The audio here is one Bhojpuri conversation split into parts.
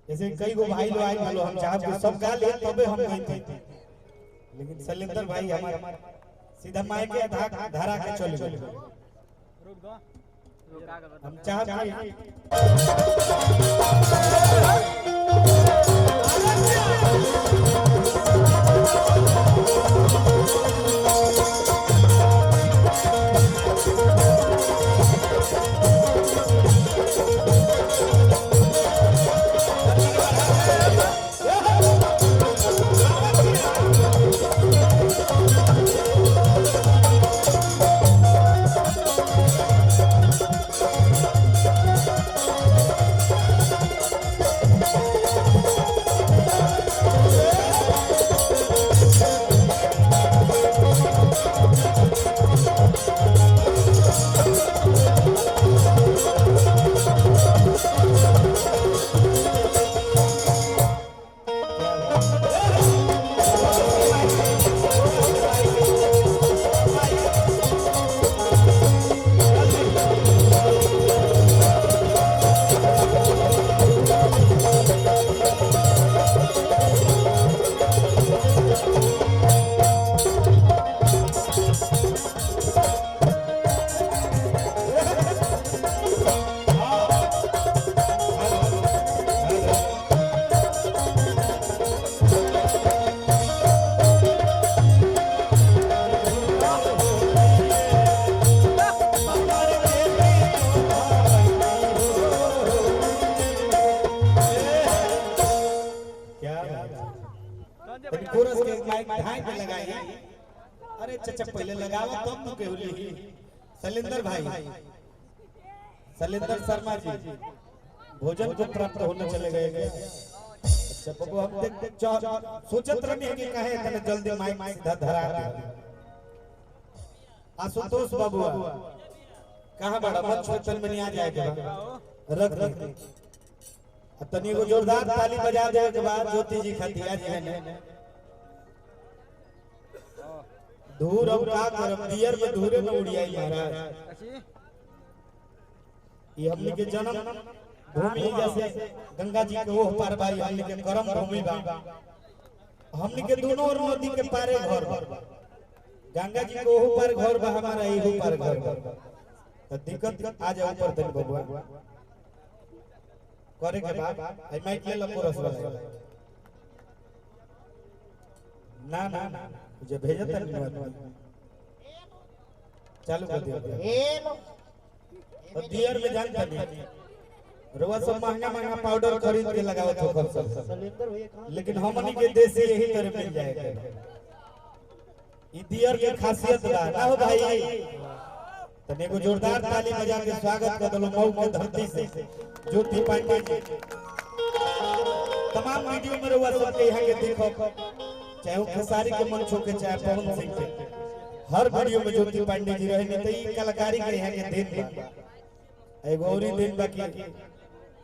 जैसे कई गो भाई लोग आए लो हम चाहब कि सब गा ले तबे हम गइते, लेकिन शैलेंद्र भाई हमार सीधा माइक के धारा के चल गए। रुक दो हम चाहब कोरस के माइक ढाई पे लगाइए। अरे चचा पहले लगाओ तब तो केवली शैलेंद्र भाई, शैलेंद्र शर्मा जी भोजन को प्राप्त होने चले गए। अच्छा बबू हम देख सोचत रहनी कि कहे तने जल्दी माइक धरा दे। आशुतोष बाबू कहां बड़ा मंच पे तन में नहीं आ जाएगा, रख दे तनी को जोरदार ताली बजा दे के बाद ज्योति जी खतिया जी ने धूर अब का करम दियर में धूरे में उड़ियाई महाराज। ये हमनी के जन्म भूमि जैसे गंगा जी के ओह पार भाई हमनी के करम भूमि बा। हमनी के दोनों ओर नदी के पारे घर बा, गंगा जी के ओह पार घर बा, हमारा एही पार घर बा। तो दिक्कत आ जाए ऊपर तन बबुआ करे के बाद आई माइक ले लो कोरस वाला ना ना मुझे भेजत नहीं चालू कर दिया हेलो। और दियर में जानता नहीं रोवा सब महंगा महंगा पाउडर खरीद के लगाओ तो कर सब, लेकिन हमनी के देसी यही तरह मिल जाएगा। ई दियर के खासियत बा ना हो भाई। तने को जोरदार ताली बजा के स्वागत कर दलो मऊ के धरती से ज्योति पांडे जी। तमाम वीडियो में रोवा सबके यहाँ के देखो, चाहे वो खेसारी के मंच हो के चाहे पवन सिंह के, हर वीडियो में ज्योति पांडे जी रहे नहीं तो ये कलाकारी के यहाँ के दिन बा। एगो औरी दिन बाकी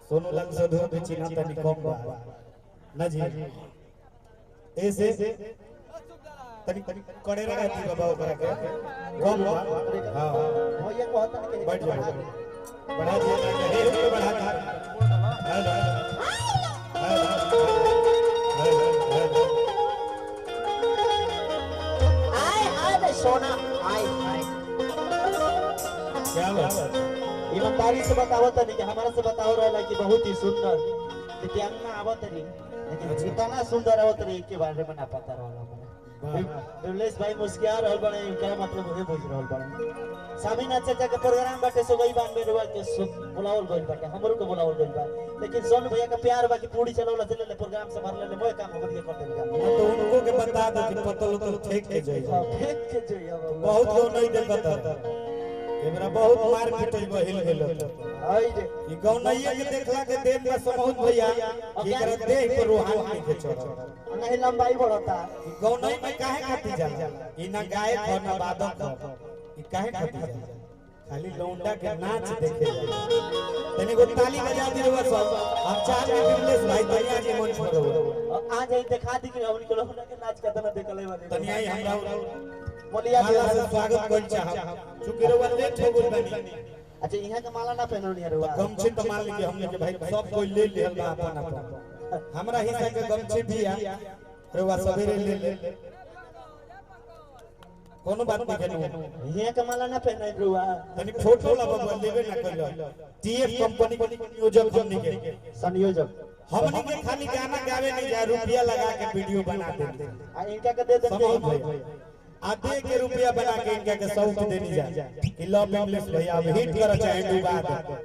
सोनू लाल सधु पे चिन्ह तनी कम बा ना जी, ऐसे तनी कड़े रहती बाबा ओकरा के कम बा। हां भैया को हतन के बैठ जा बढ़ा दिया हे रुक बढ़ा हेलो आए सोना आए क्या बात ईमानदारी से बताओ तनी कि हमारा से बताओ रहला कि बहुत ही सुंदर दिव्यांग आवत रही, लेकिन इतना सुंदर आवत रही के बारे में ना पता रहला हमरा। बिमलेश भाई मुस्किया रहल बड़े क्या मतलब होए बुझ रहल बड़े। सामिना चाचा के प्रोग्राम बाटे सो गई बान में रुआ के बुलावल गइल बाटे, हमरो के बुलावल गइल बा, लेकिन सोनू भैया का प्यार बाकी पूरी चलौला चले ले प्रोग्राम से भर ले मोय काम हमर के कर देगा। तो उनको के बता दो कि पतल तो फेंक के जाइए, फेंक के जाइए। बहुत लोग नहीं देखता हमरा बहुत मार पिटई बहिल गेलो आई रे ई गौनैया के देखला के देख में समहुत भैया एकरा देह पर रूहान नहीं के चढ़ नहीं लंबाई बढ़ता। ई गौनई में काहे खाती जाला, ई ना गायक और ना वादक, ई काहे खाती जाला, खाली लौंडा के नाच देखे तनी को ताली बजा दी रे सब। हम चार में बिमलेश भाई तनिया जी मंच पर हो आ जाई दिखा दी कि हमनी के लौंडा के नाच केतना देखले बानी तनिया ही हमरा मोलिया से स्वागत कर चाहब चूंकि रे लेट हो गइल बानी। अच्छा यहां के माला ना पहनल नहीं रे, गमछी तो मान ली कि हमने के भाई सब कोई ले लेहल बा अपन अपन हमरा हिस्सा के गमछी भी आ रउआ सवेरे ले ले कोनो बात नहीं केनु ये के माला ना पहनाई रुआ तनी फोटो ला बबुआ लेबे ना कइलो टीएफ कंपनी के नियोजक हमनी के संयोजक हमनी के खाली गाना गावे नहीं जा रुपया लगा के वीडियो बना देते आ इनका के दे देंगे आधे के रुपया बना के इनका के सौख देनी जा कि लव इंग्लिश भैया अब हिट कर चाहे डुबा दे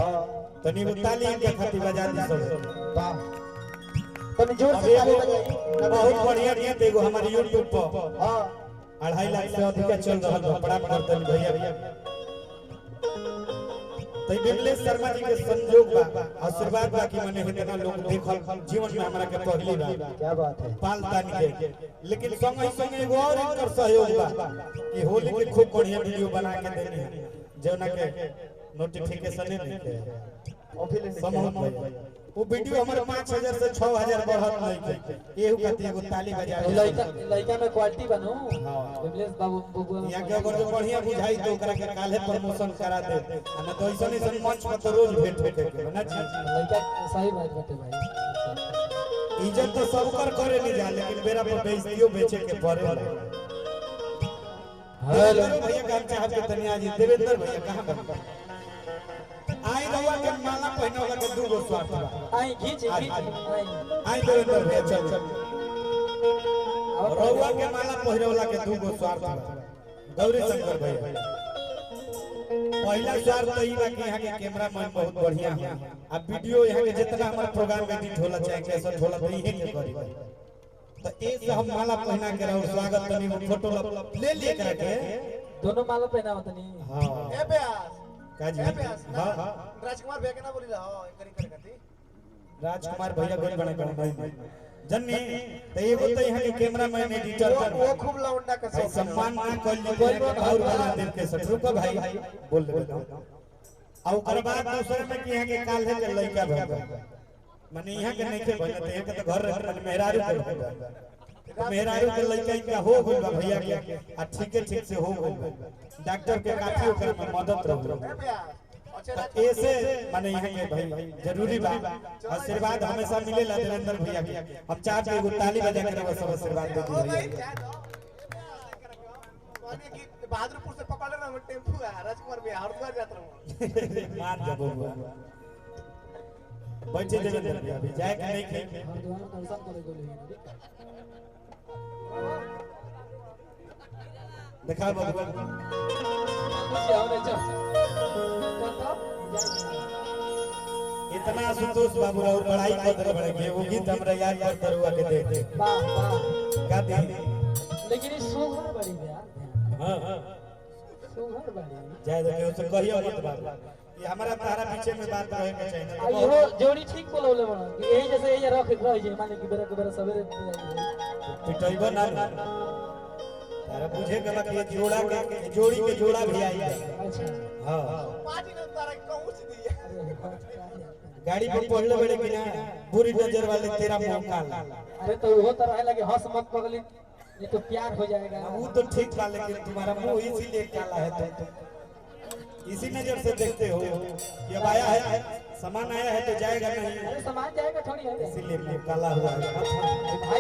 हां तनी ताली इनके खातिर बजा दी सब वाह तनी जोर से ताली बजाई बहुत बढ़िया गीत एगो हमारे YouTube पर हां 2.5 लाख से अधिक चल रहल बा प्रणाम करतन भैया तई बिमलेश शर्मा जी के संजोग बा आशीर्वाद बा कि मने इतना लोग देखल जीवन में हमरा के पहली बार क्या बात है पाल तानी के लेकिन संग संग एगो और इनकर सहयोग बा कि होली के खूब बढ़िया वीडियो बना के देनी है जेना के नोटिफिकेशन नहीं के समूह भैया वो वीडियो हमारे 5000 से 6000 बढ़त नहीं के एहू खातिर एगो ताली बजा लड़का में क्वालिटी बनू हां बिमलेश बाबू यहाँ के अगर जो बढ़िया बुझाई तो ओकरा के काले प्रमोशन करा दे ना तो ऐसा नहीं मंच पर तो रोज भेंट होके के ना जी लड़का सही बात बाटे भाई इज्जत तो सब करे नहीं जा लेकिन मेरा पर बेइज्जतियों बेचे के पड़े हेलो भैया काम चाहत के तनिया जी देवेंद्र भैया कहां बा आई रवा के माला पहनोला के दूगो स्वार्थ बा आई खींच आई देवेंद्र भैया चल रवा के माला पहनोला के दूगो स्वार्थ बा गौरी शंकर भैया पहला स्वार्थ तो ई बा कि यहां के कैमरामैन बहुत बढ़िया है अब वीडियो यहां के जितना हमारा प्रोग्राम एडिट होला चाहे कैसे होला तो यही के करी तो ए से हम माला पहना के और स्वागत तनी फोटो ले ले करके दोनों माला पहना तनी हां ए प्यास काजी ए प्यास हां राजकुमार भैया के ना बोली रहा करी कर करती राजकुमार भैया गोल बना कर नहीं जन्नी तो एगो तो यहां के कैमरामैन एडिटर वो खूब लौंडा का भाई सम्मान ना कइल और बना दे के सटरू का भाई बोल दे और ओकर बाद दूसरे में कि यहां के काल है के लइका भइल माने यहां के नहीं के भइल यहां के तो घर रख मेहरारू के मेहरारू के लइका इनका हो गइल बा भैया के आ ठीक से हो गइल बा डॉक्टर के काफी ओकर में मदद रहल ए प्यास अच्छा ऐसे माने यहाँ के भाई जरूरी बा आशीर्वाद हमेशा मिलेला देवेंद्र भैया के हम चाहते हैं एगो ताली बजा के रहो सब आशीर्वाद दे ओ भाई दी चाह दो माने कि बहादुरपुर से पकड़ लेना टेम्पू है राजकुमार भैया हरिद्वार जात रहूं मार जब बैठे देवेंद्र भैया अभी जाए कि नहीं के हरिद्वार दर्शन करे को लेके देखा बाबू इतना संतोष बाबू और बड़ाई कर बड़े के वो गीत हमरा याद करते हुआ के दे वाह वाह गा दे लेकिन ये सुघर बड़ी यार हां हां सुघर बड़ी जाए दे उसे कहियो मत बाबू ये हमारा तारा पीछे में बात रहे के चाहिए आ इहो जोड़ी ठीक बोलौले बड़ा कि यही जैसे ये रख रह जे माने कि बेरा के बेरा सवेरे पिटइबो ना तारा बुझे के बाकी ये जोड़ा के जोड़ी के जोड़ा भी आई अच्छा हां पाजी ने तारा कहूं से दिया गाड़ी पर पढ़ले बड़े कि ना बुरी नजर वाले तेरा मुंह काला अरे तो वो तरह है लगे हंस मत पगली ये तो प्यार हो जाएगा वो तो ठीक बा लेकिन तुम्हारा मुंह इसीलिए काला है तो इसी नजर से देखते हो कि अब आया है सामान आया है तो जाएगा नहीं अरे सामान जाएगा थोड़ी है इसीलिए मुंह काला हुआ है